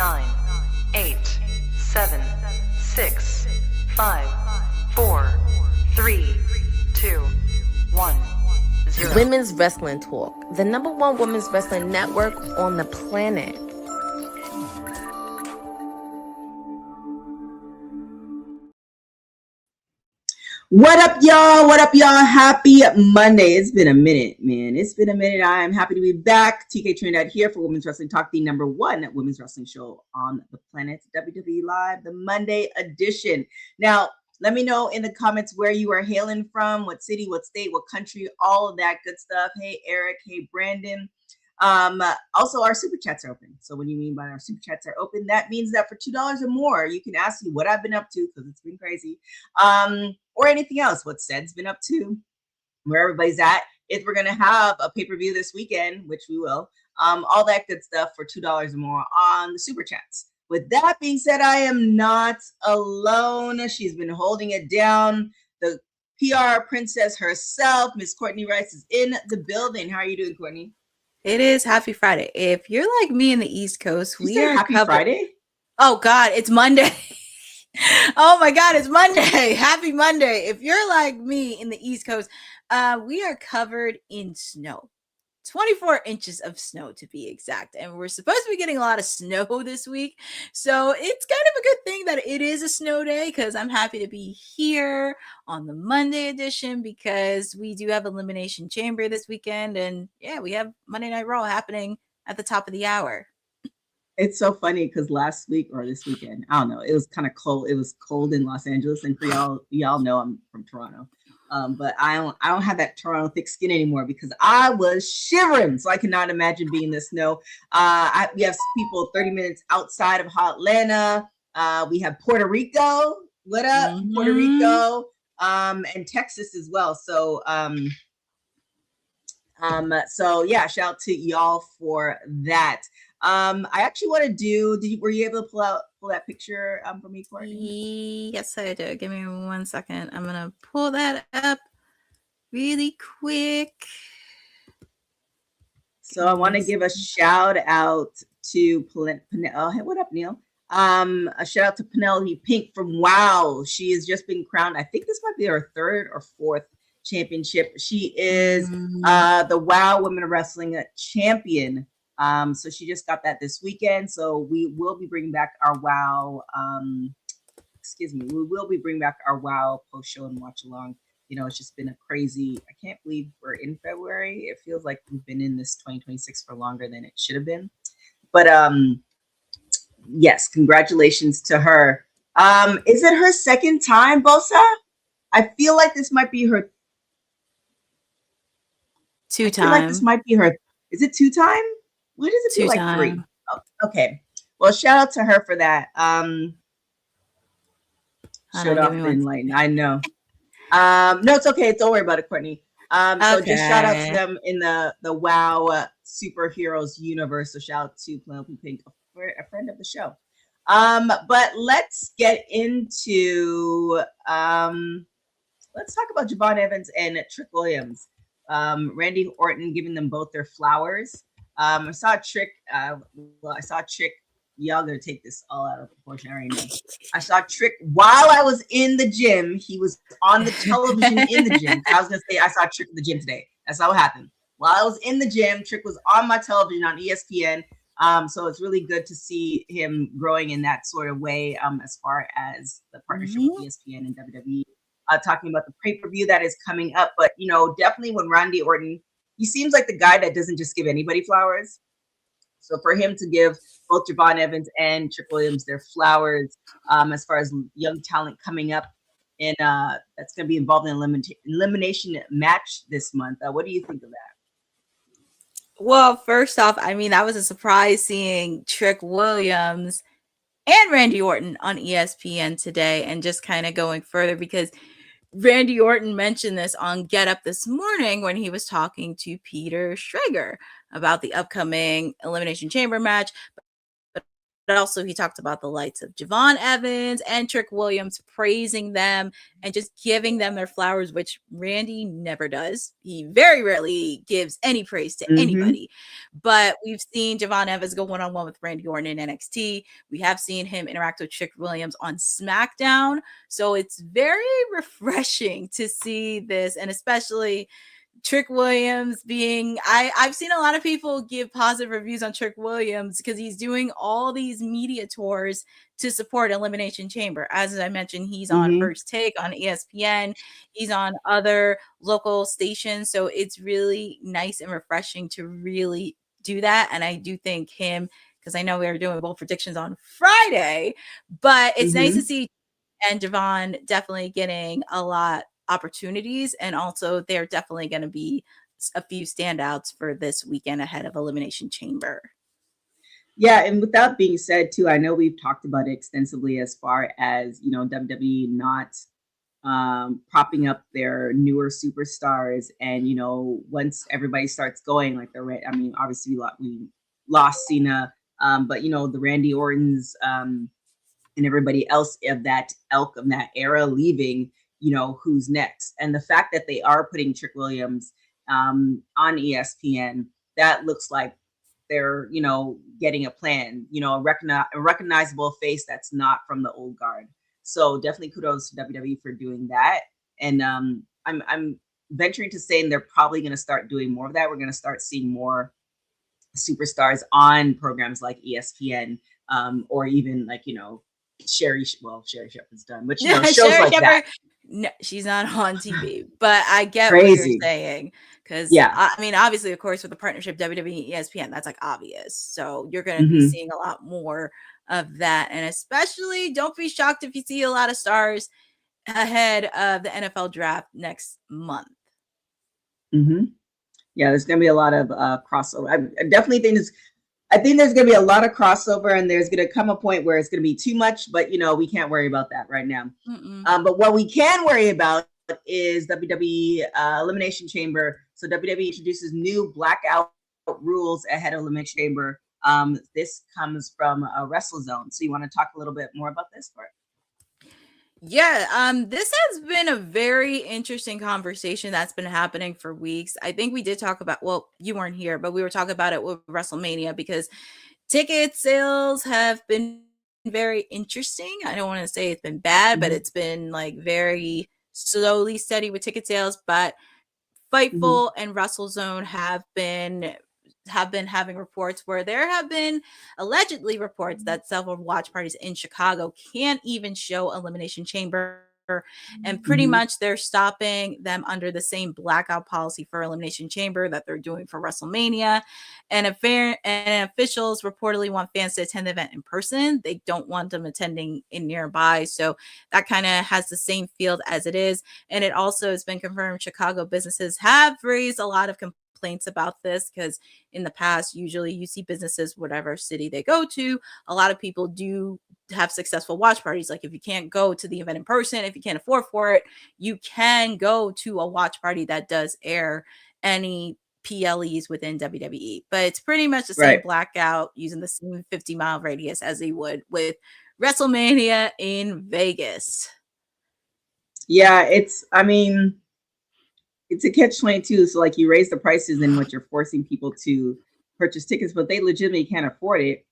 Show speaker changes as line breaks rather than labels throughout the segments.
9, 8, 7, 6, 5, 4, 3, 2, 1, 0.
Women's Wrestling Talk, the #1 women's wrestling network on the planet.
What up, y'all? What up, y'all? Happy Monday. It's been a minute, man. It's been a minute. I am happy to be back. TK Trinidad here for Women's Wrestling Talk, the #1 women's wrestling show on the planet, WWE Live, the Monday edition. Now, let me know in the comments where you are hailing from, what city, what state, what country, all of that good stuff. Hey, Eric. Hey, Brandon. Also, our super chats are open. So what do you mean by our super chats are open? That means that for $2 or more, you can ask me what I've been up to, because it's been crazy, or anything else, what Ced's been up to, where everybody's at. If we're gonna have a pay-per-view this weekend, which we will, all that good stuff for $2 or more on the super chats. With that being said, I am not alone. She's been holding it down. The PR princess herself, Miss Courtney Rice, is in the building. How are you doing, Courtney?
It is Happy Friday. If you're like me in the East Coast, we are
Happy Friday.
Oh God, it's Monday. Oh my God, it's Monday. Happy Monday. If you're like me in the East Coast, we are covered in snow. 24 inches of snow to be exact. And we're supposed to be getting a lot of snow this week. So it's kind of a good thing that it is a snow day, because I'm happy to be here on the Monday edition, because we do have Elimination Chamber this weekend. And yeah, we have Monday Night Raw happening at the top of the hour.
It's so funny because last week or this weekend, I don't know, it was kind of cold. It was cold in Los Angeles. And for y'all know I'm from Toronto. But I don't have that Toronto thick skin anymore, because I was shivering. So I cannot imagine being in the snow. We have people 30 minutes outside of Atlanta. We have Puerto Rico. What up, Puerto Rico? And Texas as well. So yeah, shout out to y'all for that. I actually want to do. Were you able to pull that picture for me, Courtney?
Yes, I do. Give me 1 second. I'm gonna pull that up really quick.
So I want to give a shout out to oh, hey, what up, Neil? A shout out to Penelope Pink from WOW. She has just been crowned. I think this might be her 3rd or 4th championship. She is the WOW Women Wrestling Champion. So she just got that this weekend. So we will be bringing back our WOW. We will be bringing back our WOW post show and watch along. You know, it's just been a crazy. I can't believe we're in February. It feels like we've been in this 2026 for longer than it should have been. But yes, congratulations to her. Is it her 2nd time, Bosa? I feel like this might be her
2 times.
I feel like this might be her. Is it 2 time? Why does it feel like 3? Oh, okay. Well, shout out to her for that. Showed off the enlightened. I know. No, it's okay. Don't worry about it, Courtney. So just shout out to them in the WOW superheroes universe. So shout out to Penelope Pink, a friend of the show. But let's get into let's talk about Javon Evans and Trick Williams. Randy Orton giving them both their flowers. I saw Trick. Y'all gonna take this all out of proportion. I already know. I saw Trick while I was in the gym. He was on the television in the gym. I was gonna say I saw Trick in the gym today. That's not what happened. While I was in the gym, Trick was on my television on ESPN. So it's really good to see him growing in that sort of way. As far as the partnership with ESPN and WWE, talking about the pay-per-view that is coming up. But you know, definitely when Randy Orton, he seems like the guy that doesn't just give anybody flowers. So for him to give both Javon Evans and Trick Williams their flowers, as far as young talent coming up, and that's going to be involved in an elimination match this month. What do you think of that?
Well, first off, I mean, that was a surprise seeing Trick Williams and Randy Orton on ESPN today, and just kind of going further, because Randy Orton mentioned this on Get Up this morning when he was talking to Peter Schrager about the upcoming Elimination Chamber match, but also he talked about the lights of Javon Evans and Trick Williams, praising them and just giving them their flowers, which Randy never does. He very rarely gives any praise to anybody. But we've seen Javon Evans go one-on-one with Randy Orton in NXT. We have seen him interact with Trick Williams on SmackDown. So it's very refreshing to see this, and especially Trick Williams being, I've seen a lot of people give positive reviews on Trick Williams because he's doing all these media tours to support Elimination Chamber. As I mentioned, he's on First Take on ESPN. He's on other local stations. So it's really nice and refreshing to really do that. And I do think him, because I know we are doing both predictions on Friday, but it's nice to see and Javon definitely getting a lot opportunities, and also they're definitely going to be a few standouts for this weekend ahead of Elimination Chamber.
Yeah, and with that being said too, I know we've talked about it extensively as far as, you know, WWE not propping up their newer superstars, and, you know, once everybody starts going, like I mean, obviously we lost Cena, but, you know, the Randy Ortons and everybody else of that ilk of that era leaving, you know, who's next? And the fact that they are putting Trick Williams on ESPN, that looks like they're, you know, getting a plan, you know, a recognizable face that's not from the old guard. So definitely kudos to WWE for doing that. And I'm venturing to say, and they're probably going to start doing more of that. We're going to start seeing more superstars on programs like ESPN, or even like, you know, Sherry Shepherd's done, but, you know, shows
Sherry
like
Shepherd,
that.
no, she's not on TV, but I get
Crazy.
what you're saying. Because, I mean, obviously, of course, with the partnership WWE and ESPN, that's like obvious. So you're going to be seeing a lot more of that. And especially, don't be shocked if you see a lot of stars ahead of the NFL draft next month.
Yeah, there's going to be a lot of crossover. I definitely think there's going to be a lot of crossover, and there's going to come a point where it's going to be too much, but, you know, we can't worry about that right now. But what we can worry about is WWE Elimination Chamber. So WWE introduces new blackout rules ahead of Elimination Chamber. This comes from WrestleZone. So you want to talk a little bit more about this part?
Yeah, this has been a very interesting conversation that's been happening for weeks. I think we did talk about, well, you weren't here, but we were talking about it with WrestleMania because ticket sales have been very interesting. I don't want to say it's been bad, but it's been like very slowly steady with ticket sales. But Fightful and WrestleZone have been having reports where there have been allegedly reports that several watch parties in Chicago can't even show Elimination Chamber, and pretty much they're stopping them under the same blackout policy for Elimination Chamber that they're doing for WrestleMania. And officials reportedly want fans to attend the event in person. They don't want them attending in nearby. So that kind of has the same field as it is. And it also has been confirmed Chicago businesses have raised a lot of complaints about this, because in the past, usually you see businesses, whatever city they go to, a lot of people do have successful watch parties. Like if you can't go to the event in person, if you can't afford for it, you can go to a watch party that does air any PLEs within WWE. But it's pretty much the same blackout, using the same 50-mile radius as they would with WrestleMania in Vegas.
Yeah, it's a catch-22. So like you raise the prices and what you're forcing people to purchase tickets, but they legitimately can't afford it.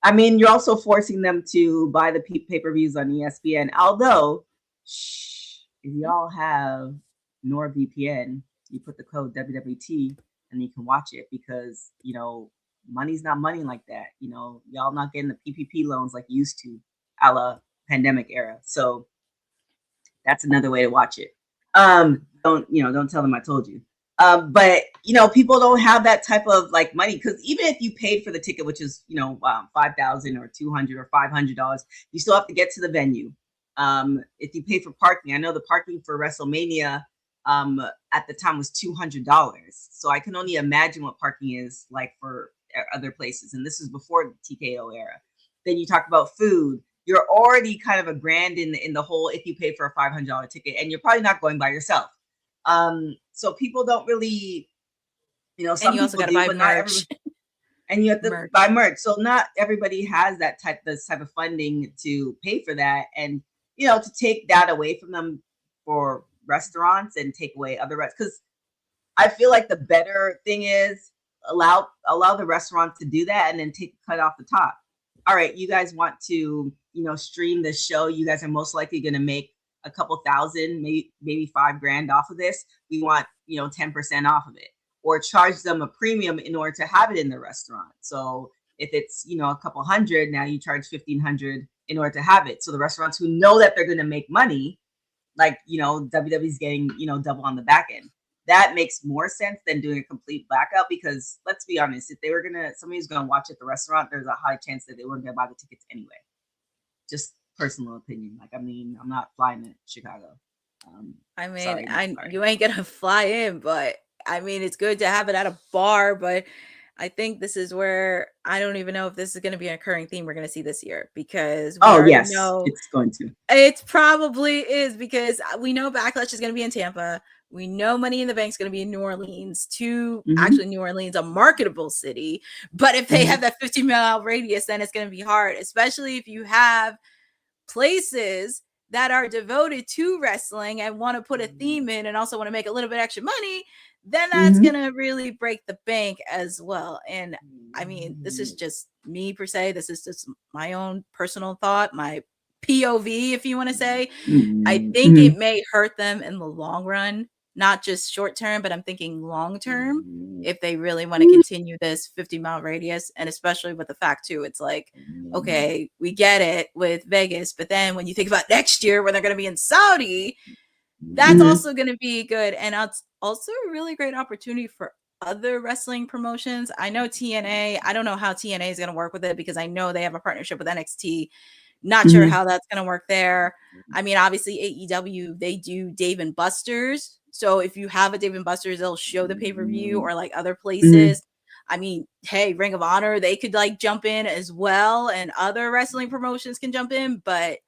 I mean, you're also forcing them to buy the pay-per-views on ESPN. Although, if y'all have NordVPN, you put the code WWT and you can watch it, because, you know, money's not money like that. You know, y'all not getting the PPP loans like you used to, a la pandemic era. So that's another way to watch it. Don't tell them I told you. But, you know, people don't have that type of like money, because even if you paid for the ticket, which is, you know, $5,000 or $200 or $500, you still have to get to the venue. If you pay for parking, I know the parking for WrestleMania at the time was $200. So I can only imagine what parking is like for other places. And this is before the TKO era. Then you talk about food. You're already kind of $1,000 in the hole if you pay for a $500 ticket, and you're probably not going by yourself. So people don't really, you know, some
and you also got to buy merch.
and you have to
Merch.
buy merch. So not everybody has this type of funding to pay for that, and to take that away from them for restaurants and take away other restaurants, because I feel like the better thing is allow the restaurant to do that and then take a cut off the top. All right, you guys want to stream this show. You guys are most likely going to make a couple thousand, maybe $5,000 off of this. We want 10% off of it, or charge them a premium in order to have it in the restaurant. So if it's a couple hundred, now you charge $1,500 in order to have it. So the restaurants who know that they're going to make money, like WWE's getting double on the back end. That makes more sense than doing a complete blackout, because let's be honest, if somebody's gonna watch at the restaurant, there's a high chance that they weren't gonna buy the tickets anyway. Just personal opinion. Like, I mean, I'm not flying to Chicago.
You ain't gonna fly in, but I mean, it's good to have it at a bar. But I think this is where I don't even know if this is going to be an occurring theme we're going to see this year, because
it's going to.
It probably is, because we know Backlash is going to be in Tampa. We know Money in the Bank is going to be in New Orleans. Actually, New Orleans, a marketable city. But if they have that 50-mile radius, then it's going to be hard, especially if you have places that are devoted to wrestling and want to put a theme in and also want to make a little bit extra money. Then that's going to really break the bank as well. And I mean, this is just me per se. This is just my own personal thought, my POV, if you want to say. I think it may hurt them in the long run, not just short term, but I'm thinking long term, if they really want to continue this 50-mile radius. And especially with the fact too, it's like, okay, we get it with Vegas, but then when you think about next year when they're going to be in Saudi, that's also going to be good. And it's also a really great opportunity for other wrestling promotions. I know TNA, I don't know how TNA is going to work with it, because I know they have a partnership with NXT. Not sure how that's going to work there. I mean, obviously AEW, they do Dave and Buster's. So if you have a Dave and Buster's, they'll show the pay-per-view, or like other places. I mean, hey, Ring of Honor, they could like jump in as well, and other wrestling promotions can jump in, but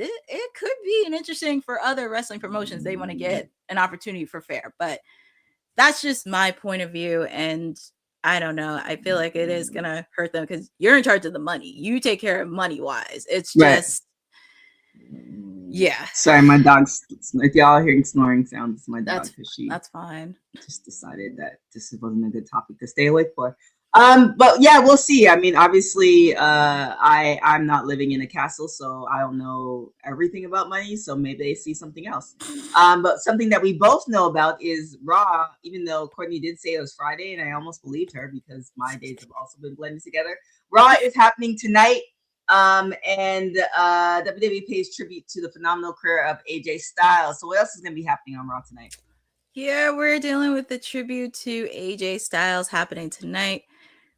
it could be an interesting for other wrestling promotions. They want to get an opportunity for fair, but that's just my point of view. And I don't know. I feel like it is going to hurt them, because you're in charge of the money. You take care of money wise. It's just, yeah.
Sorry, my dog's, if y'all are hearing snoring sounds, it's my dog.
That's fine.
Just decided that this wasn't a good topic to stay awake for. But yeah, we'll see. I mean, obviously, I'm not living in a castle, so I don't know everything about money. So maybe they see something else. But something that we both know about is Raw. Even though Courtney did say it was Friday, and I almost believed her, because my days have also been blended together. Raw is happening tonight. And WWE pays tribute to the phenomenal career of AJ Styles. So what else is going to be happening on Raw tonight?
Yeah, we're dealing with the tribute to AJ Styles happening tonight.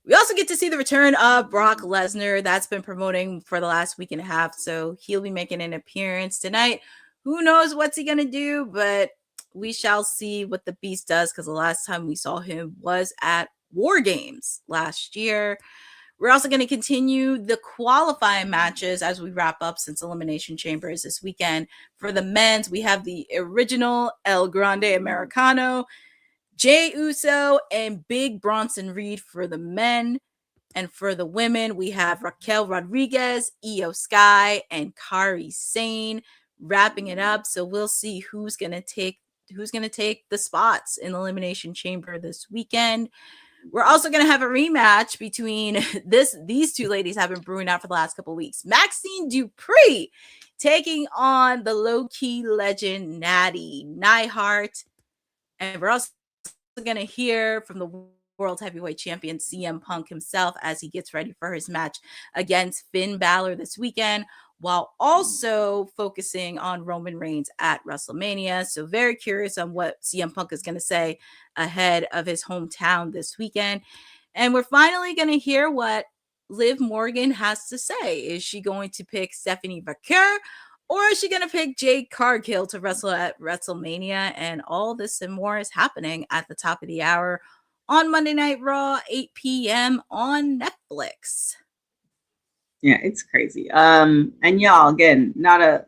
We also get to see the return of Brock Lesnar. That's been promoting for the last week and a half, so he'll be making an appearance tonight. Who knows what's he going to do, but we shall see what the Beast does, because the last time we saw him was at War Games last year. We're also going to continue the qualifying matches as we wrap up, since Elimination Chamber is this weekend. For the men's, we have the original El Grande Americano, Jey Uso, and Big Bronson Reed for the men. And for the women, we have Raquel Rodriguez, Io Sky, and Kairi Sane wrapping it up. So we'll see who's going to take the spots in the Elimination Chamber this weekend. We're also going to have a rematch between these two ladies have been brewing out for the last couple of weeks. Maxine Dupree taking on the low-key legend Natty Neidhart. And we're also going to hear from the World Heavyweight Champion CM Punk himself as he gets ready for his match against Finn Balor this weekend, while also focusing on Roman Reigns at WrestleMania. So very curious on what CM Punk is going to say ahead of his hometown this weekend. And we're finally going to hear what Liv Morgan has to say. Is she going to pick Stephanie Vaquer, or is she going to pick Jade Cargill to wrestle at WrestleMania? And all this and more is happening at the top of the hour on Monday Night Raw, 8 p.m. on Netflix.
Yeah, it's crazy. And y'all, again,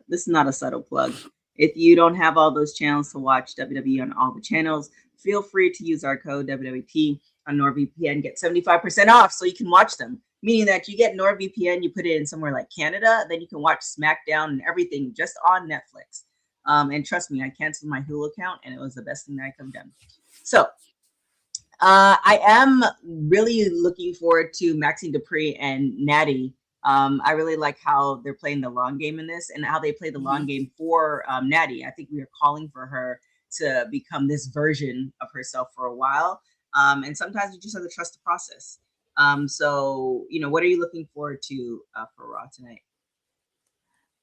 this is not a subtle plug. If you don't have all those channels to watch WWE on all the channels, feel free to use our code WWT. on NordVPN get 75% off so you can watch them. Meaning that you get NordVPN, you put it in somewhere like Canada, then you can watch SmackDown and everything just on Netflix. And trust me, I canceled my Hulu account and it was the best thing that I could have done. So I am really looking forward to Maxine Dupree and Natty. I really like how they're playing the long game in this and how they play the long game for Natty. I think we are calling for her to become this version of herself for a while. And sometimes you just have to trust the process. So, you know, what are you looking forward to for Raw tonight?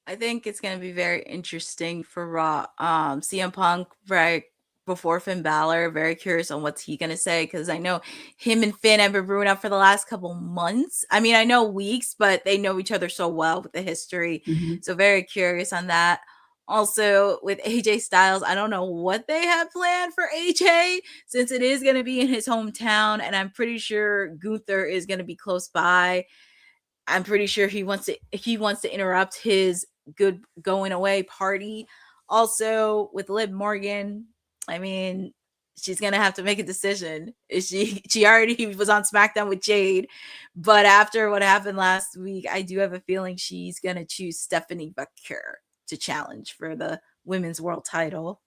I think it's going to be very interesting for Raw. CM Punk, right before Finn Balor, very curious on what's he going to say, because I know him and Finn have been brewing up for the last couple months. I mean, I know weeks, but they know each other so well with the history. So very curious on that. Also, with AJ Styles, I don't know what they have planned for AJ, since it is going to be in his hometown, and I'm pretty sure Gunther is going to be close by. I'm pretty sure he wants to interrupt his good going away party. Also, with Liv Morgan, I mean, she's gonna have to make a decision. She already was on SmackDown with Jade, but after what happened last week, I do have a feeling she's gonna choose Stephanie Baker to challenge for the women's world title.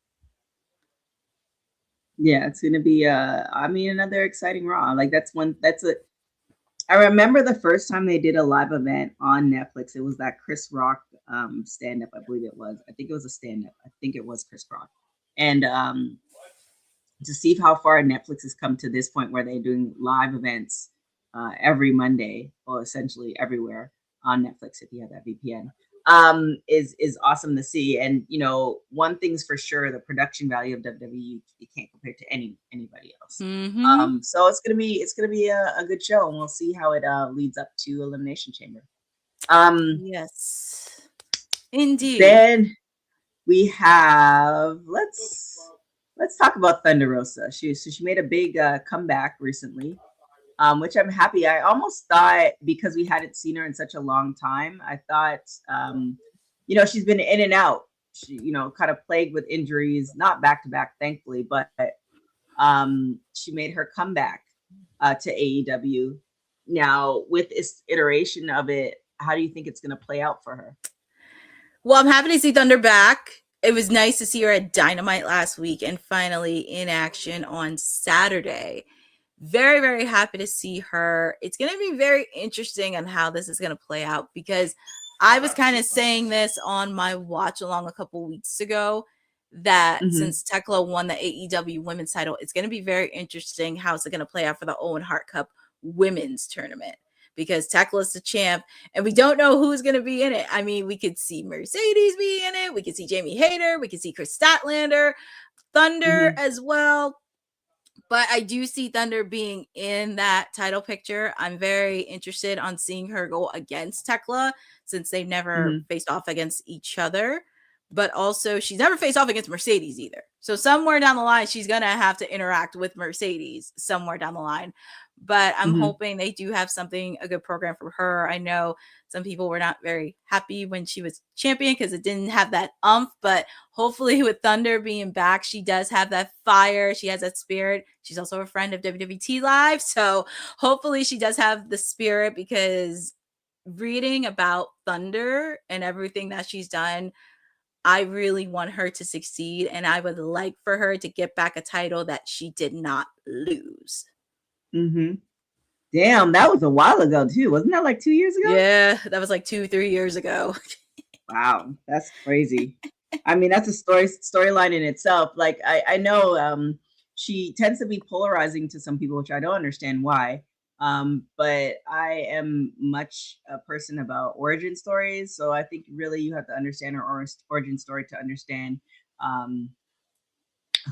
Yeah, it's gonna be I mean, another exciting Raw. Like I remember the first time they did a live event on Netflix. It was that Chris Rock stand-up, I believe it was. I think it was a stand-up. I think it was Chris Rock. And to see how far Netflix has come to this point where they're doing live events every Monday, well, essentially everywhere on Netflix if you have that VPN, is awesome to see. And you know, one thing's for sure, the production value of WWE, you can't compare to anybody else. So it's gonna be a good show, and we'll see how it leads up to Elimination Chamber.
Yes, indeed.
Then we have let's talk about Thunder Rosa. She made a big comeback recently, which I'm happy. I almost thought, because we hadn't seen her in such a long time, I thought, you know, she's been in and out. She, you know, kind of plagued with injuries, not back to back, thankfully, but she made her comeback to AEW. Now, with this iteration of it, how do you think it's going to play out for her?
Well, I'm happy to see Thunder back. It was nice to see her at Dynamite last week and finally in action on Saturday. Very, very happy to see her. It's going to be very interesting on how this is going to play out, because I was kind of saying this on my watch along a couple weeks ago, that since Tekla won the AEW women's title, it's going to be very interesting how it's going to play out for the Owen Hart Cup women's tournament, because Tekla's the champ and we don't know who's going to be in it. I mean, we could see Mercedes be in it. We could see Jamie Hayter. We could see Chris Statlander, Thunder as well. But I do see Thunder being in that title picture. I'm very interested on seeing her go against Tekla, since they've never faced off against each other. But also, she's never faced off against Mercedes either. So somewhere down the line, she's going to have to interact with Mercedes somewhere down the line. But I'm hoping they do have a good program for her. I know some people were not very happy when she was champion because it didn't have that umph. But hopefully with Thunder being back, she does have that fire. She has that spirit. She's also a friend of WWT Live. So hopefully she does have the spirit, because reading about Thunder and everything that she's done, I really want her to succeed. And I would like for her to get back a title that she did not lose.
Damn, that was a while ago too. Wasn't that like 2 years ago?
Yeah, that was like 2-3 years ago.
Wow, that's crazy. I mean, that's a storyline in itself. Like I know she tends to be polarizing to some people, which I don't understand why. But I am much a person about origin stories. So I think really you have to understand her origin story to understand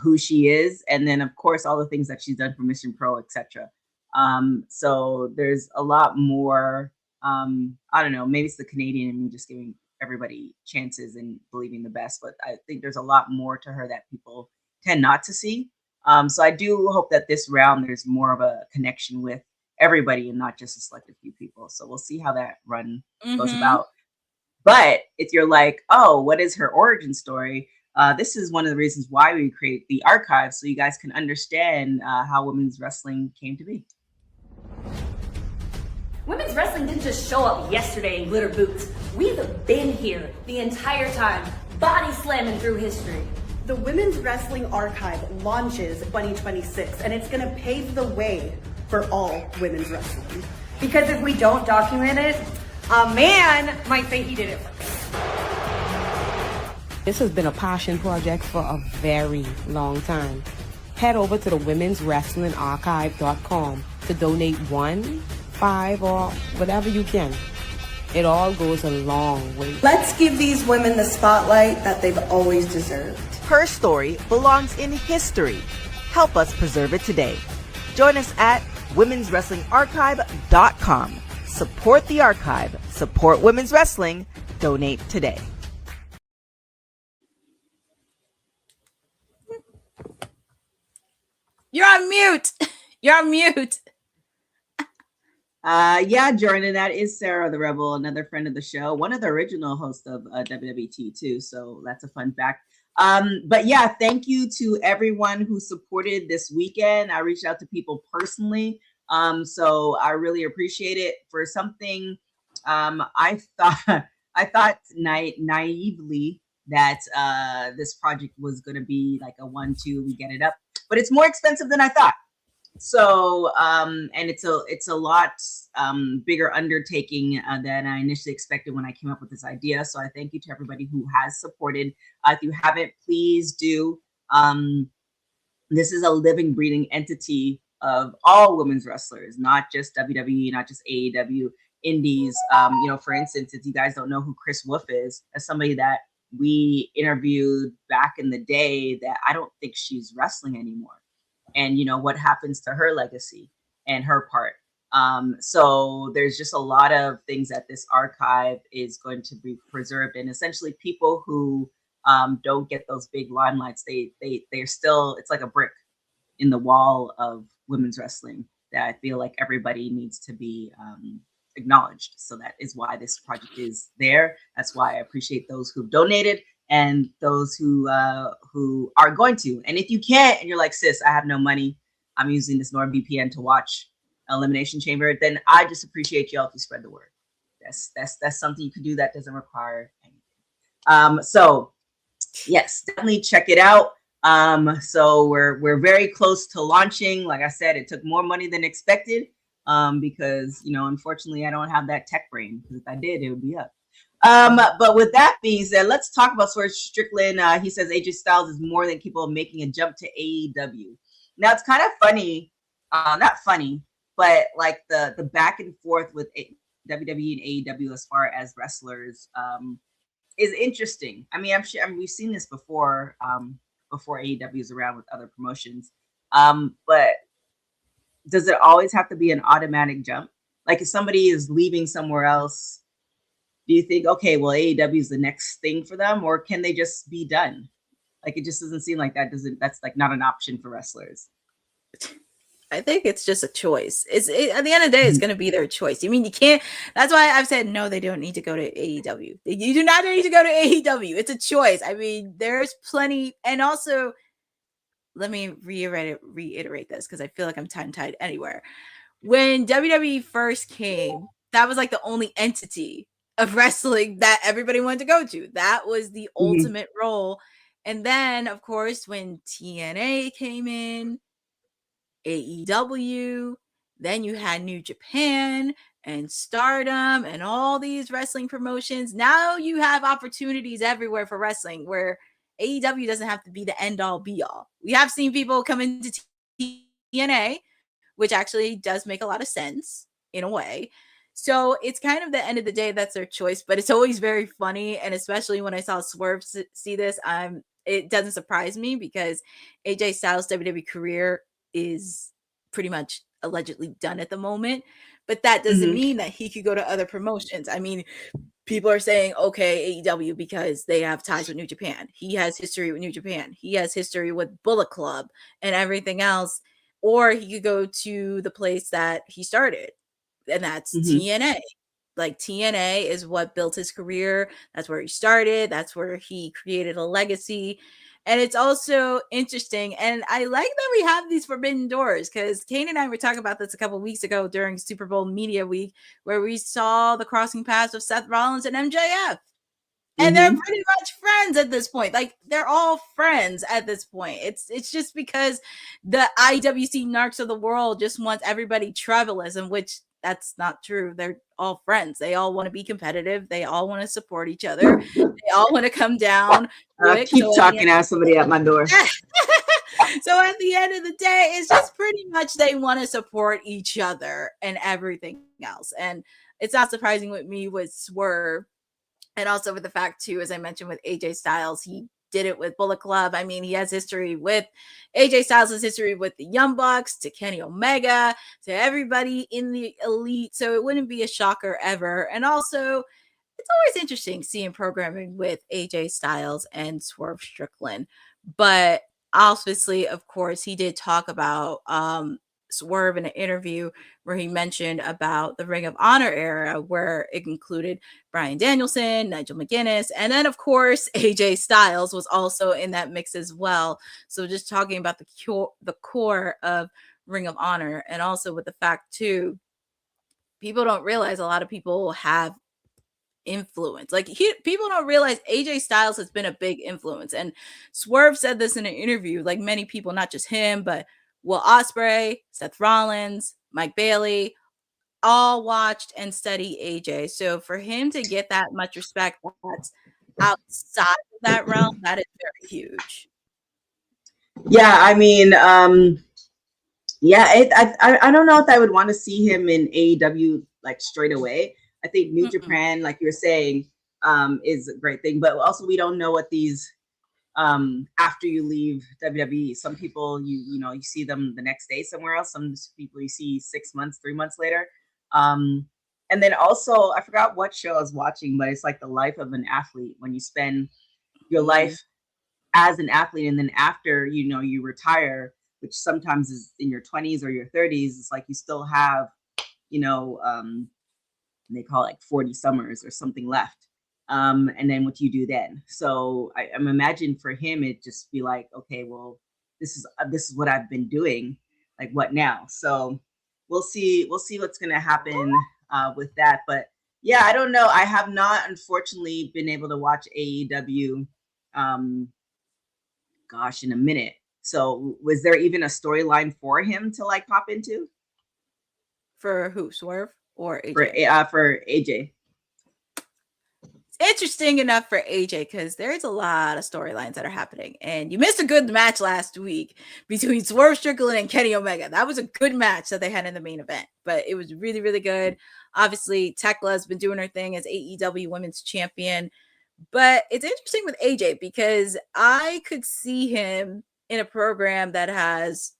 who she is, and then of course all the things that she's done for Mission Pro, etc. So there's a lot more. I don't know, maybe it's the Canadian and me just giving everybody chances and believing the best, but I think there's a lot more to her that people tend not to see. So I do hope that this round there's more of a connection with everybody and not just a selected few people. So we'll see how that run goes about. But if you're like, oh, what is her origin story? this is one of the reasons why we create the archive, so you guys can understand how women's wrestling came to be.
Women's wrestling didn't just show up yesterday in glitter boots. We've been here the entire time, body slamming through history.
The Women's Wrestling Archive launches 2026, and it's going to pave the way for all women's wrestling.
Because if we don't document it, a man might say he did it first.
This has been a passion project for a very long time. Head over to the womenswrestlingarchive.com to donate 1, 5, or whatever you can. It all goes a long way.
Let's give these women the spotlight that they've always deserved.
Her story belongs in history. Help us preserve it today. Join us at womenswrestlingarchive.com. Support the archive. Support women's wrestling. Donate today.
You're on mute. You're on mute.
Yeah, Jordan, that is Sarah the Rebel, another friend of the show, one of the original hosts of WWT too. So that's a fun fact. But yeah, thank you to everyone who supported this weekend. I reached out to people personally. So I really appreciate it. For something, I thought naively that this project was going to be like a 1-2, we get it up, but it's more expensive than I thought. So, and it's a lot bigger undertaking than I initially expected when I came up with this idea. So I thank you to everybody who has supported. If you haven't, please do. This is a living, breathing entity of all women's wrestlers, not just WWE, not just AEW, indies. You know, for instance, if you guys don't know who Chris Wolf is, as somebody that we interviewed back in the day, that I don't think she's wrestling anymore. And you know what happens to her legacy and her part. So there's just a lot of things that this archive is going to be preserved. And essentially people who don't get those big limelights, they're still, it's like a brick in the wall of women's wrestling that I feel like everybody needs to be acknowledged. So that is why this project is there. That's why I appreciate those who've donated and those who are going to. And if you can't, and you're like, sis, I have no money, I'm using this NordVPN to watch Elimination Chamber, then I just appreciate y'all if you spread the word. That's something you can do that doesn't require anything. So yes, definitely check it out. So we're very close to launching. Like I said, it took more money than expected because, you know, unfortunately I don't have that tech brain, because if I did, it would be up. But with that being said, let's talk about Swerve Strickland. He says AJ Styles is more than capable of making a jump to AEW. Now it's kind of funny, not funny, but like the back and forth with WWE and AEW as far as wrestlers is interesting. I mean, I'm sure we've seen this before AEW is around with other promotions. But does it always have to be an automatic jump? Like if somebody is leaving somewhere else, do you think, okay, well, AEW is the next thing for them, or can they just be done? Like, it just doesn't seem like that's like not an option for wrestlers.
I think it's just a choice. At the end of the day, it's going to be their choice. I mean, you can't, that's why I've said, no, they don't need to go to AEW. You do not need to go to AEW. It's a choice. I mean, there's plenty. And also, let me reiterate this, because I feel like I'm tongue-tied anywhere. When WWE first came, that was like the only entity of wrestling that everybody wanted to go to. That was the ultimate role. And then, of course, when TNA came in, AEW, then you had New Japan and Stardom and all these wrestling promotions. Now you have opportunities everywhere for wrestling where AEW doesn't have to be the end all be all. We have seen people come into TNA, which actually does make a lot of sense in a way. So it's kind of the end of the day, that's their choice, but it's always very funny. And especially when I saw Swerve see this, it doesn't surprise me, because AJ Styles' WWE career is pretty much allegedly done at the moment, but that doesn't mean that he could go to other promotions. I mean, people are saying, okay, AEW, because they have ties with New Japan. He has history with New Japan. He has history with Bullet Club and everything else. Or he could go to the place that he started, and that's TNA. like TNA is what built his career. That's where he started. That's where he created a legacy. And it's also interesting. And I like that we have these forbidden doors, because Kane and I were talking about this a couple of weeks ago during Super Bowl Media Week, where we saw the crossing paths of Seth Rollins and MJF. And they're pretty much friends at this point. Like, they're all friends at this point. It's just because the IWC narcs of the world just want everybody tribalism, which that's not true. They're all friends. They all want to be competitive. They all want to support each other. They all want to come down.
Keep talking at somebody at my door.
So at the end of the day, it's just pretty much they want to support each other and everything else. And it's not surprising with me with Swerve. And also with the fact, too, as I mentioned with AJ Styles, he did it with Bullet Club. I mean, he has history with AJ Styles' history with the Young Bucks, to Kenny Omega, to everybody in the Elite. So it wouldn't be a shocker ever. And also, it's always interesting seeing programming with AJ Styles and Swerve Strickland. But obviously, of course, he did talk about Swerve in an interview where he mentioned about the Ring of Honor era, where it included Bryan Danielson, Nigel McGuinness, and then of course AJ Styles was also in that mix as well. So just talking about the core of Ring of Honor, and also with the fact too, people don't realize a lot of people have influence. Like, people don't realize AJ Styles has been a big influence, and Swerve said this in an interview. Like, many people, not just him, but Will Ospreay, Seth Rollins, Mike Bailey, all watched and studied AJ. So for him to get that much respect that's outside of that realm, that is very huge.
Yeah, I mean, I don't know if I would want to see him in AEW like straight away. I think New Japan, like you were saying, is a great thing, but also we don't know what these after you leave WWE. Some people you see them the next day somewhere else. Some people you see 6 months, 3 months later. And then also, I forgot what show I was watching, but it's like the life of an athlete, when you spend your life as an athlete, and then after you retire, which sometimes is in your 20s or your 30s, it's like you still have they call it like 40 summers or something left. And then what do you do then? So I'm imagining for him, it just be like, okay, well, this is what I've been doing. Like, what now? So we'll see what's going to happen with that. But yeah, I don't know. I have not, unfortunately, been able to watch AEW, in a minute. So was there even a storyline for him to like pop into?
For who? Swerve or AJ?
For AJ.
Interesting enough for AJ, because there's a lot of storylines that are happening, and you missed a good match last week between Swerve Strickland and Kenny Omega. That was a good match that they had in the main event, but it was really, really good. Obviously, Tekla has been doing her thing as AEW Women's Champion, but it's interesting with AJ because I could see him in a program that has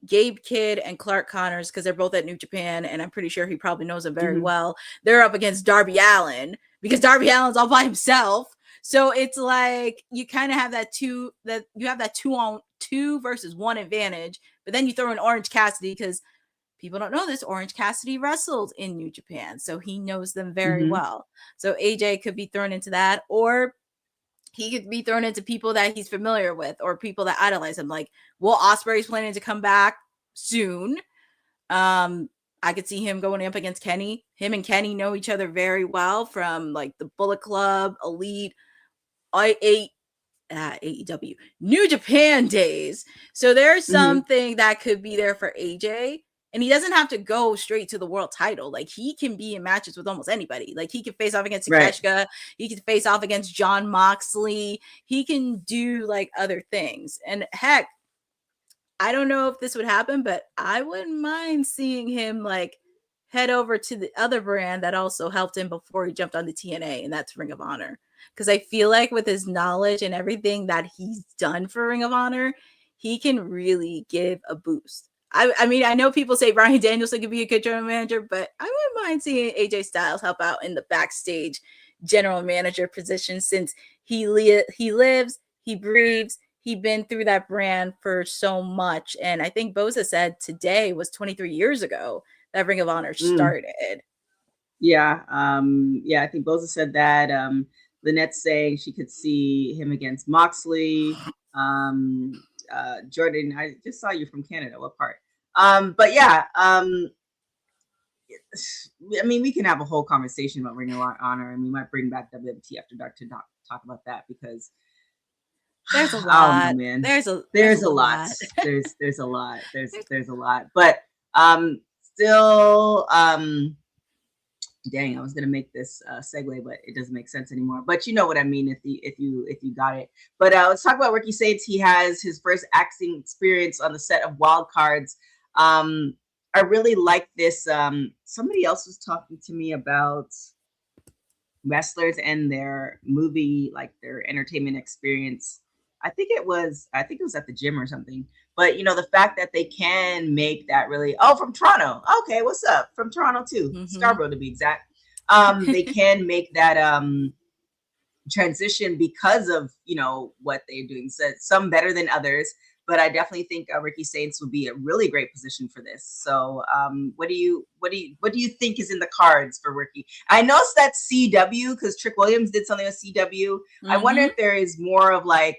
Gabe Kidd and Clark Connors, because they're both at New Japan, and I'm pretty sure he probably knows them very well. They're up against Darby Allin, because Darby Allin's all by himself. So it's like you kind of have that 2-on-2 versus 1 advantage, but then you throw in Orange Cassidy, because people don't know this. Orange Cassidy wrestled in New Japan, so he knows them very well. So AJ could be thrown into that, or he could be thrown into people that he's familiar with, or people that idolize him. Like Will Ospreay's planning to come back soon. I could see him going up against Kenny. Him and Kenny know each other very well from like the Bullet Club, Elite, AEW, New Japan days. So there's something that could be there for AJ. And he doesn't have to go straight to the world title. Like, he can be in matches with almost anybody. Like, he can face off against Takeshita. Right. He can face off against John Moxley. He can do like other things. And heck, I don't know if this would happen, but I wouldn't mind seeing him like head over to the other brand that also helped him before he jumped on the TNA, and that's Ring of Honor. Because I feel like with his knowledge and everything that he's done for Ring of Honor, he can really give a boost. I mean, I know people say Bryan Danielson could be a good general manager, but I wouldn't mind seeing AJ Styles help out in the backstage general manager position, since he lives, he breathes, he's been through that brand for so much. And I think Boza said today was 23 years ago that Ring of Honor started.
Yeah. Yeah, I think Boza said that. Lynette's saying she could see him against Moxley. Jordan, I just saw you from Canada. What part? But yeah, I mean, we can have a whole conversation about Ring of Honor, and we might bring back WWT After Dark to talk about that, because
There's a
I don't know,
lot.
man.
There's a
There's a lot.
lot.
There's a lot. There's a lot. But still, dang, I was gonna make this segue, but it doesn't make sense anymore. But you know what I mean if you got it. But let's talk about Ricky Saints. He has his first acting experience on the set of Wild Cards. I really like this. Somebody else was talking to me about wrestlers and their movie, like their entertainment experience. I think it was at the gym or something. But you know, the fact that they can make that really, from Toronto. Okay, what's up? From Toronto too. Scarborough to be exact. They can make that transition because of, you know, what they're doing. So some better than others, but I definitely think Ricky Saints would be a really great position for this. So what do you think is in the cards for Ricky? I know it's that CW, because Trick Williams did something with CW. I wonder if there is more of like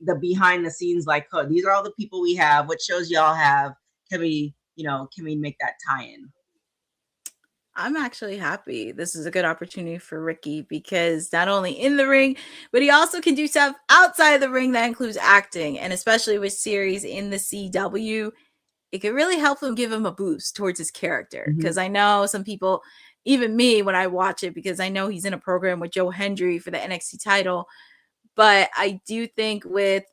the behind the scenes, like, oh, these are all the people we have, what shows y'all have, can we make that tie-in?
I'm actually happy. This is a good opportunity for Ricky, because not only in the ring, but he also can do stuff outside the ring that includes acting. And especially with series in the CW, it could really help him, give him a boost towards his character. Because I know some people, even me, when I watch it, because I know he's in a program with Joe Hendry for the NXT title. But I do think with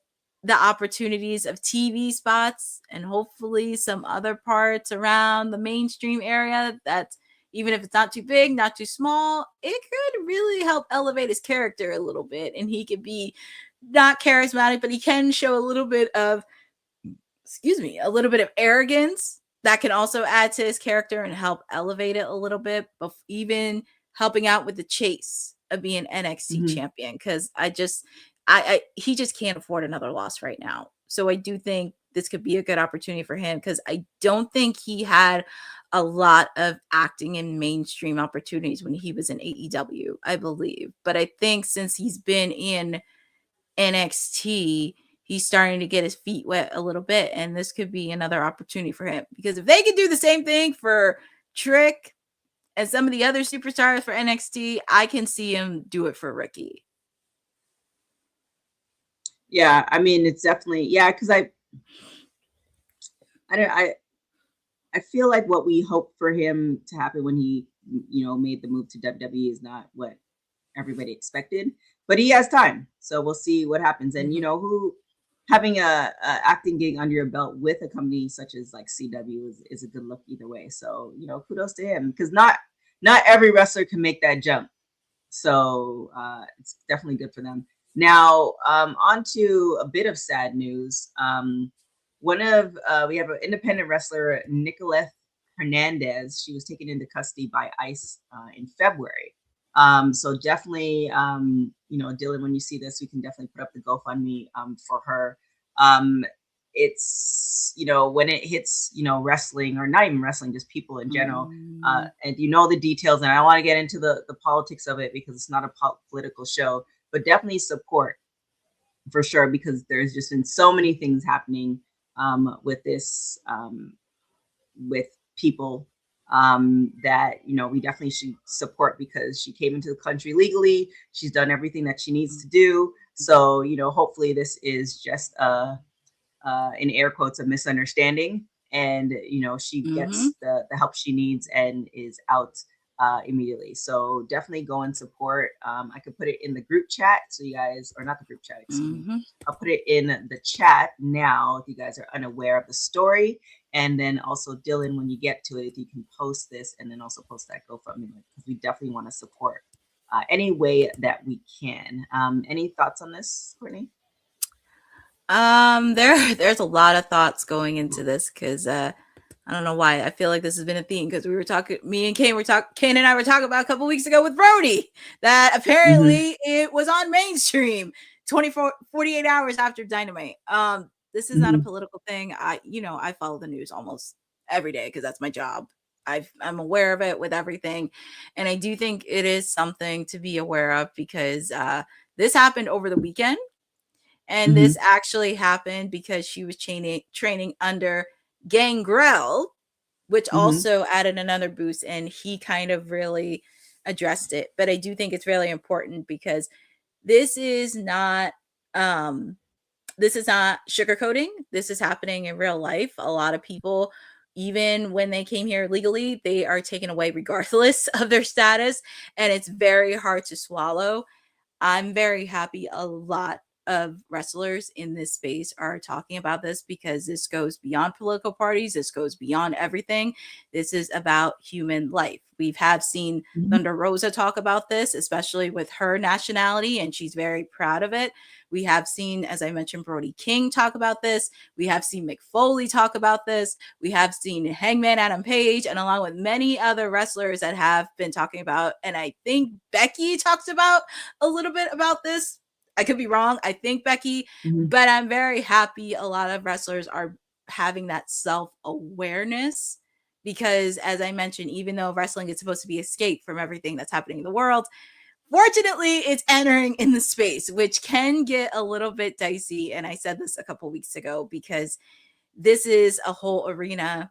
the opportunities of TV spots and hopefully some other parts around the mainstream area, that's, even if it's not too big, not too small, it could really help elevate his character a little bit. And he could be not charismatic, but he can show a little bit of, a little bit of arrogance that can also add to his character and help elevate it a little bit, but even helping out with the chase of being NXT champion. Because he just can't afford another loss right now. So I do think this could be a good opportunity for him, because I don't think he had a lot of acting and mainstream opportunities when he was in AEW, I believe. But I think since he's been in NXT, he's starting to get his feet wet a little bit, and this could be another opportunity for him. Because if they could do the same thing for Trick and some of the other superstars for NXT, I can see him do it for Ricky.
Yeah, I mean, it's definitely, yeah, because I feel like what we hoped for him to happen when he, you know, made the move to WWE is not what everybody expected, but he has time, so we'll see what happens. And you know, having a acting gig under your belt with a company such as like CW is a good look either way. So you know, kudos to him, because not every wrestler can make that jump. So it's definitely good for them. Now, on to a bit of sad news. We have an independent wrestler, Nicolette Hernandez. She was taken into custody by ICE in February. So definitely, you know, Dylan, when you see this, we can definitely put up the GoFundMe for her. It's, you know, when it hits, you know, wrestling, or not even wrestling, just people in general, and you know the details, and I don't want to get into the politics of it because it's not a political show, but definitely support for sure, because there's just been so many things happening with this, with people that, you know, we definitely should support, because she came into the country legally. She's done everything that she needs to do. So, you know, hopefully this is just in air quotes, a misunderstanding, and you know, she gets the help she needs and is out immediately. So definitely go and support. I could put it in the group chat, so you guys, or not the group chat, excuse me. I'll put it in the chat now if you guys are unaware of the story. And then also, Dylan, when you get to it, if you can post this and then also post that GoFundMe link, because we definitely want to support any way that we can. Any thoughts on this, Courtney?
There's a lot of thoughts going into this, because I don't know why I feel like this has been a theme, because we were talking, me and Kane and I were talking about a couple weeks ago with Brody, that apparently it was on mainstream 48 hours after Dynamite. This is not a political thing. I follow the news almost every day because that's my job. I'm aware of it with everything. And I do think it is something to be aware of because this happened over the weekend. And this actually happened because she was training under Gangrel, which also added another boost, and he kind of really addressed it. But I do think it's really important because this is not sugarcoating. This is happening in real life. A lot of people, even when they came here legally, they are taken away regardless of their status, and it's very hard to swallow. I'm very happy a lot of wrestlers in this space are talking about this because this goes beyond political parties. This goes beyond everything. This is about human life. We have seen Thunder Rosa talk about this, especially with her nationality, and she's very proud of it. We have seen, as I mentioned, Brody King talk about this. We have seen Mick Foley talk about this. We have seen Hangman Adam Page, and along with many other wrestlers that have been talking about, and I think Becky talks about a little bit about this. I could be wrong. I think Becky, but I'm very happy a lot of wrestlers are having that self-awareness because, as I mentioned, even though wrestling is supposed to be escape from everything that's happening in the world, fortunately, it's entering in the space, which can get a little bit dicey. And I said this a couple weeks ago because this is a whole arena,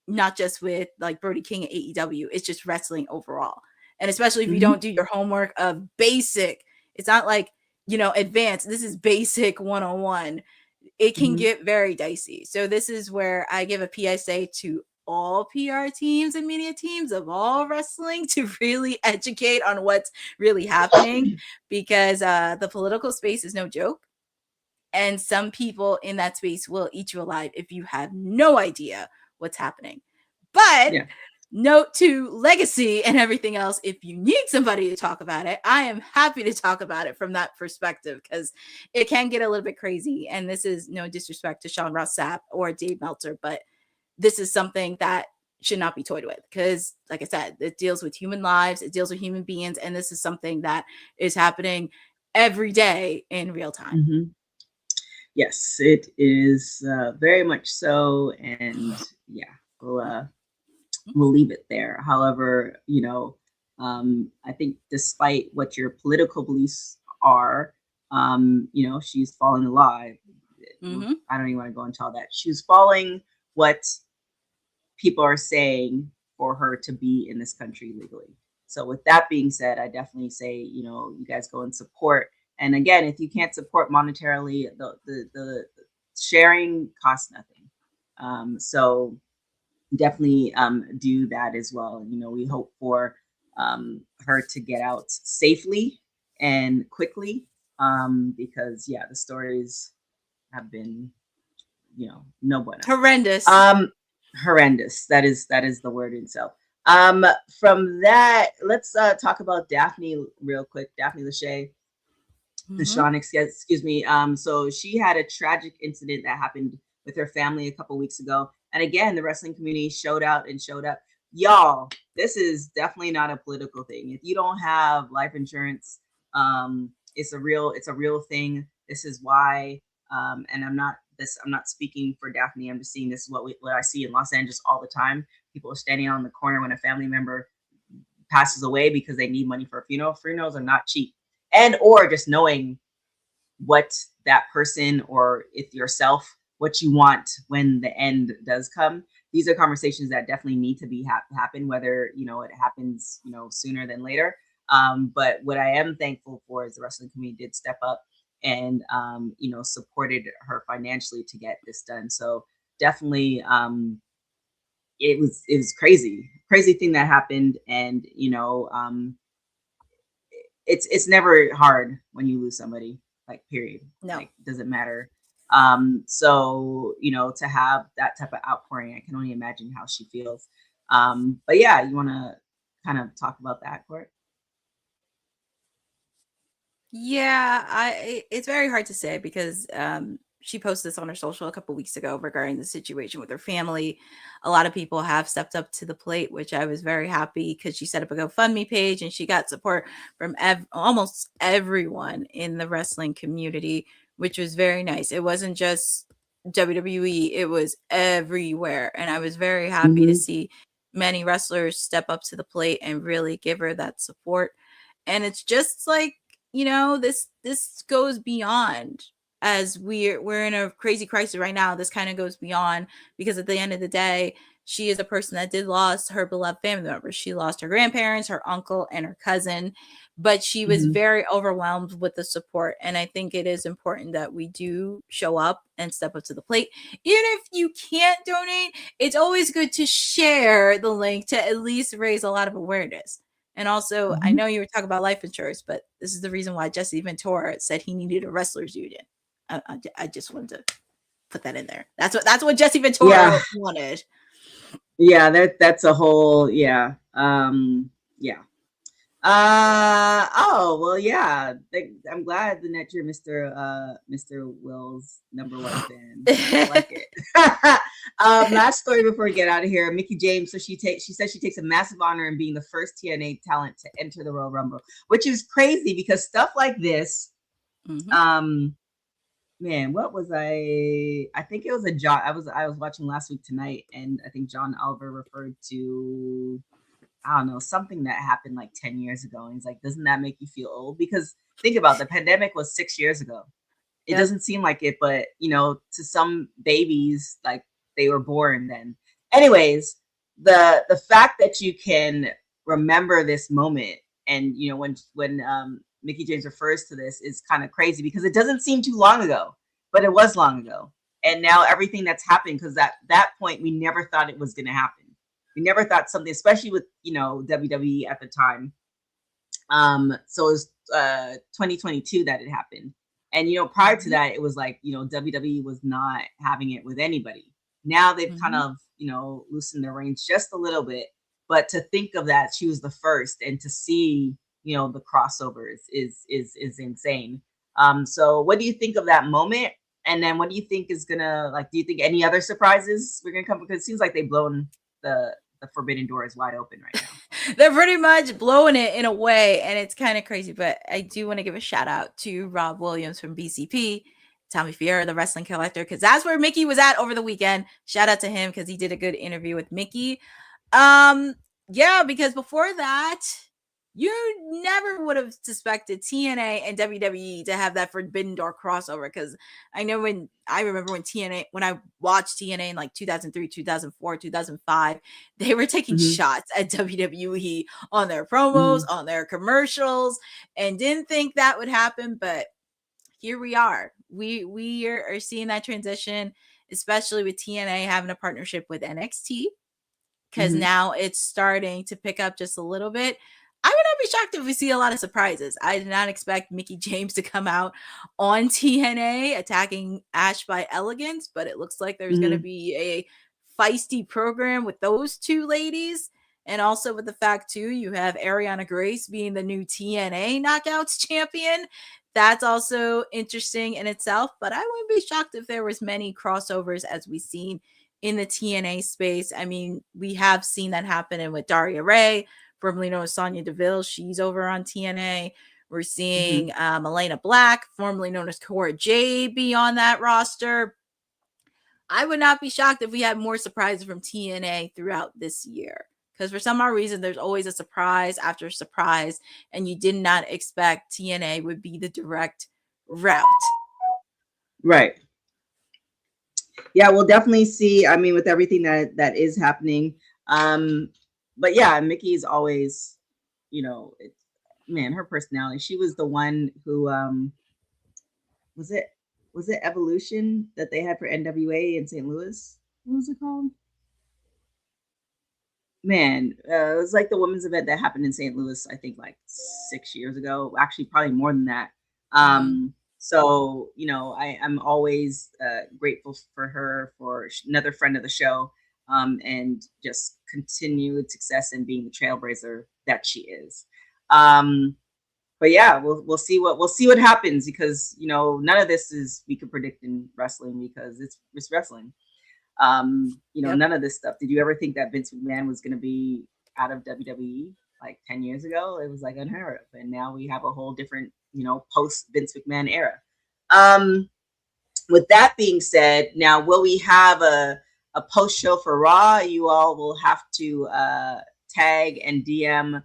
not just with like Brody King at AEW. It's just wrestling overall. And especially if you don't do your homework of basic, it's not like, advanced. This is basic 101. It can get very dicey. So this is where I give a PSA to all PR teams and media teams of all wrestling to really educate on what's really happening because the political space is no joke. And some people in that space will eat you alive if you have no idea what's happening. But note to legacy and everything else, if you need somebody to talk about it, I am happy to talk about it from that perspective because it can get a little bit crazy. And this is no disrespect to Sean Ross Sapp or Dave Meltzer, but this is something that should not be toyed with because, like I said, it deals with human lives, it deals with human beings, and this is something that is happening every day in real time.
Yes, it is very much so, and we'll leave it there. However, I think despite what your political beliefs are, she's following the law. I don't even want to go into all that. She's following what people are saying for her to be in this country legally. So with that being said, I definitely say, you guys go and support. And again, if you can't support monetarily, the sharing costs nothing. So definitely do that as well. We hope for her to get out safely and quickly because the stories have been no bueno.
Horrendous.
Horrendous. That is the word itself. From that, let's talk about Daphne real quick. Daphne Lachey. Deshawn, excuse me. So she had a tragic incident that happened with her family a couple weeks ago. And again, the wrestling community showed out and showed up. Y'all, this is definitely not a political thing. If you don't have life insurance, it's a real thing. This is why, and I'm not speaking for Daphne. I'm just seeing this is what I see in Los Angeles all the time. People are standing on the corner when a family member passes away because they need money for a funeral. Funerals are not cheap. And or just knowing what that person or if yourself, what you want when the end does come. These are conversations that definitely need to be happen, whether it happens sooner than later. But what I am thankful for is the wrestling community did step up and supported her financially to get this done. So definitely it was crazy thing that happened. And it's never hard when you lose somebody, like, period.
No,
like, doesn't matter. So to have that type of outpouring, I can only imagine how she feels. But yeah, you want to kind of talk about that, Court?
Yeah, it's very hard to say because she posted this on her social a couple weeks ago regarding the situation with her family. A lot of people have stepped up to the plate, which I was very happy because she set up a GoFundMe page and she got support from almost everyone in the wrestling community, which was very nice. It wasn't just WWE, it was everywhere. And I was very happy to see many wrestlers step up to the plate and really give her that support. And it's just like, this goes beyond, as we're in a crazy crisis right now. This kind of goes beyond, because at the end of the day, she is a person that did lost her beloved family members. She lost her grandparents, her uncle, and her cousin, but she was very overwhelmed with the support. And I think it is important that we do show up and step up to the plate. Even if you can't donate, it's always good to share the link to at least raise a lot of awareness. And also, I know you were talking about life insurance, but this is the reason why Jesse Ventura said he needed a wrestlers union. I just wanted to put that in there. That's what Jesse Ventura wanted.
Yeah, that's a whole yeah. Oh well, yeah. I'm glad that you're Mr. Will's number one fan. I like it. Last story before we get out of here. Mickie James. So she says she takes a massive honor in being the first TNA talent to enter the Royal Rumble, which is crazy because stuff like this. Man, what was I think it was a John. I was watching last week tonight, and I think John Oliver referred to, I don't know, something that happened like 10 years ago. And he's like, doesn't that make you feel old? Because think about it, the pandemic was 6 years ago. It doesn't seem like it, but to some babies, like they were born then. Anyways, the fact that you can remember this moment, and when Mickie James refers to this, is kind of crazy because it doesn't seem too long ago, but it was long ago. And now everything that's happened, because at that point we never thought it was going to happen. We never thought something, especially with WWE at the time. So it was 2022 that it happened, and prior to that it was like WWE was not having it with anybody. Now they've kind of loosened their reins just a little bit, but to think of that she was the first, and to see the crossovers is insane. So what do you think of that moment? And then what do you think is gonna, do you think any other surprises we're gonna come? Because it seems like they've blown the forbidden door is wide open right now.
They're pretty much blowing it in a way, and it's kind of crazy. But I do want to give a shout out to Rob Williams from BCP, Tommy Fiera, the wrestling collector, because that's where Mickie was at over the weekend. Shout out to him because he did a good interview with Mickie. Yeah, because before that, you never would have suspected TNA and WWE to have that forbidden door crossover. Because I remember when I watched TNA in like 2003, 2004, 2005, they were taking shots at WWE on their promos, on their commercials, and didn't think that would happen. But here we are. We are seeing that transition, especially with TNA having a partnership with NXT, because now it's starting to pick up just a little bit. I would not be shocked if we see a lot of surprises. I did not expect Mickie James to come out on TNA attacking Ash by Elegance, but it looks like there's going to be a feisty program with those two ladies. And also with the fact, too, you have Ariana Grace being the new TNA Knockouts champion. That's also interesting in itself, but I wouldn't be shocked if there was many crossovers as we've seen in the TNA space. I mean, we have seen that happen with Daria Ray, formerly known as Sonya Deville. She's over on TNA. We're seeing Elena Black, formerly known as Cora Jade, be on that roster. I would not be shocked if we had more surprises from TNA throughout this year. Because for some odd reason, there's always a surprise after surprise, and you did not expect TNA would be the direct route.
Right. Yeah, we'll definitely see. I mean, with everything that is happening. But yeah, Mickey's always, her personality. She was the one who, was it Evolution that they had for NWA in St. Louis? What was it called? Man, it was like the women's event that happened in St. Louis, I think like 6 years ago. Actually, probably more than that. So, I'm always grateful for her, for another friend of the show. And just continued success in being the trailblazer that she is. But yeah, we'll see what happens, because none of this we could predict in wrestling, because it's wrestling. None of this stuff. Did you ever think that Vince McMahon was going to be out of WWE like 10 years ago? It was like unheard of, and now we have a whole different post Vince McMahon era. With that being said, now will we have a a post show for Raw, you all will have to tag and DM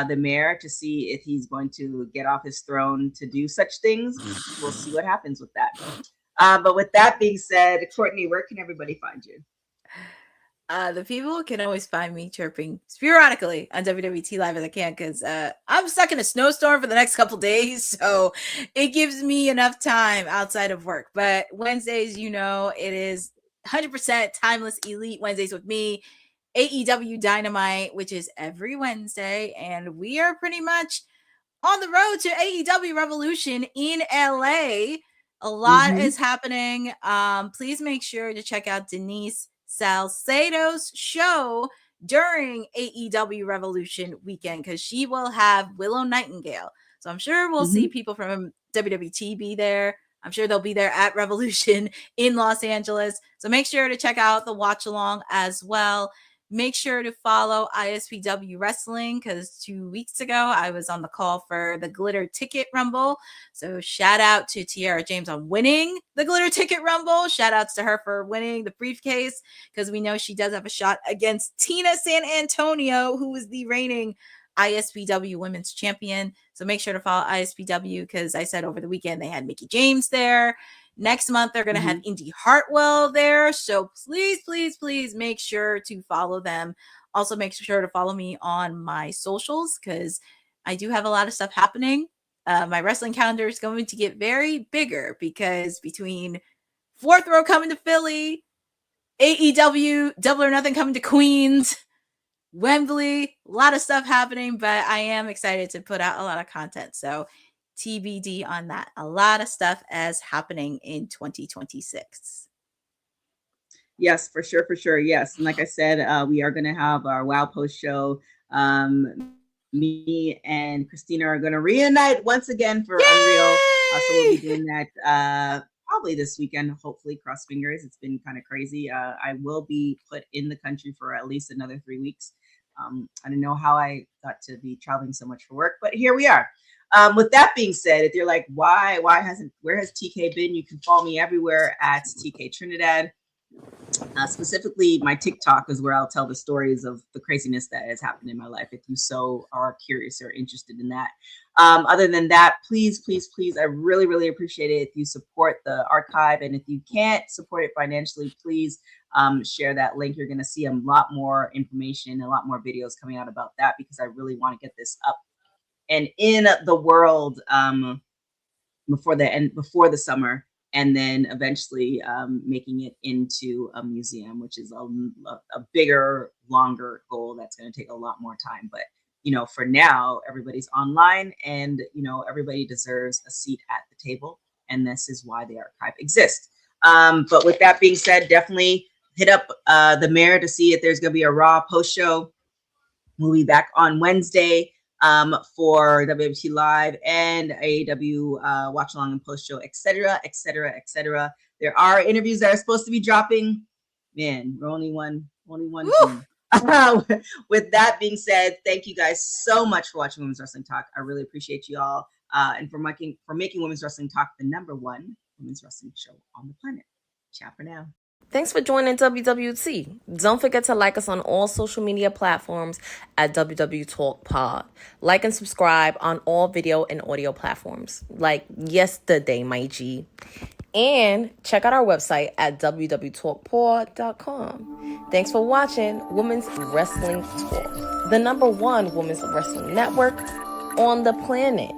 the mayor to see if he's going to get off his throne to do such things. We'll see what happens with that. But with that being said, Courtney, where can everybody find you?
The people can always find me chirping sporadically on WWT Live as I can, because I'm stuck in a snowstorm for the next couple days, so it gives me enough time outside of work. But Wednesdays, you know, it is 100% timeless elite Wednesdays with me. AEW Dynamite, which is every Wednesday, and we are pretty much on the road to AEW Revolution in LA. A lot is happening. Please make sure to check out Denise Salcedo's show during AEW Revolution weekend, because she will have Willow Nightingale. So I'm sure we'll see people from WWT be there. I'm sure they'll be there at Revolution in Los Angeles. So make sure to check out the watch along as well. Make sure to follow ISPW Wrestling, because 2 weeks ago I was on the call for the Glitter Ticket Rumble. So shout out to Tiara James on winning the Glitter Ticket Rumble. Shout outs to her for winning the briefcase, because we know she does have a shot against Tina San Antonio, who is the reigning ISPW Women's Champion. So make sure to follow ISPW, because I said over the weekend they had Mickie James there. Next month, they're going to have Indy Hartwell there. So please, please, please make sure to follow them. Also, make sure to follow me on my socials, because I do have a lot of stuff happening. My wrestling calendar is going to get very bigger, because between Fourth Row coming to Philly, AEW, Double or Nothing coming to Queens, Wembley, a lot of stuff happening, but I am excited to put out a lot of content. So TBD on that. A lot of stuff is happening in 2026.
Yes, for sure, for sure. Yes. And like I said, we are going to have our WOW Post show. Me and Christina are going to reunite once again for Unreal. So we'll be doing that probably this weekend, hopefully, cross fingers. It's been kind of crazy. I will be put in the country for at least another 3 weeks. I don't know how I got to be traveling so much for work, but here we are. With that being said, if you're like, where has TK been? You can follow me everywhere at TK Trinidad. Specifically, my TikTok is where I'll tell the stories of the craziness that has happened in my life, if you so are curious or interested in that. Other than that, please, please, please, I really, really appreciate it if you support the archive. And if you can't support it financially, please share that link. You're going to see a lot more information, a lot more videos coming out about that, because I really want to get this up and in the world before the summer, and then eventually making it into a museum, which is a bigger, longer goal that's going to take a lot more time. But you know, for now, everybody's online, and you know, everybody deserves a seat at the table, and this is why the archive exists. But with that being said, definitely hit up the mayor to see if there's going to be a Raw post show. We'll be back on Wednesday for WWT Live and AEW watch along and post show, etc., etc., etc. There are interviews that are supposed to be dropping. Man, we're only one team. With that being said, thank you guys so much for watching Women's Wrestling Talk. I really appreciate you all, and for making Women's Wrestling Talk the #1 women's wrestling show on the planet. Ciao for now.
Thanks for joining WWT. Don't forget to like us on all social media platforms at WW Talk Pod. Like and subscribe on all video and audio platforms, like yesterday, my G. And check out our website at www.talkpod.com. Thanks for watching Women's Wrestling Talk, the #1 women's wrestling network on the planet.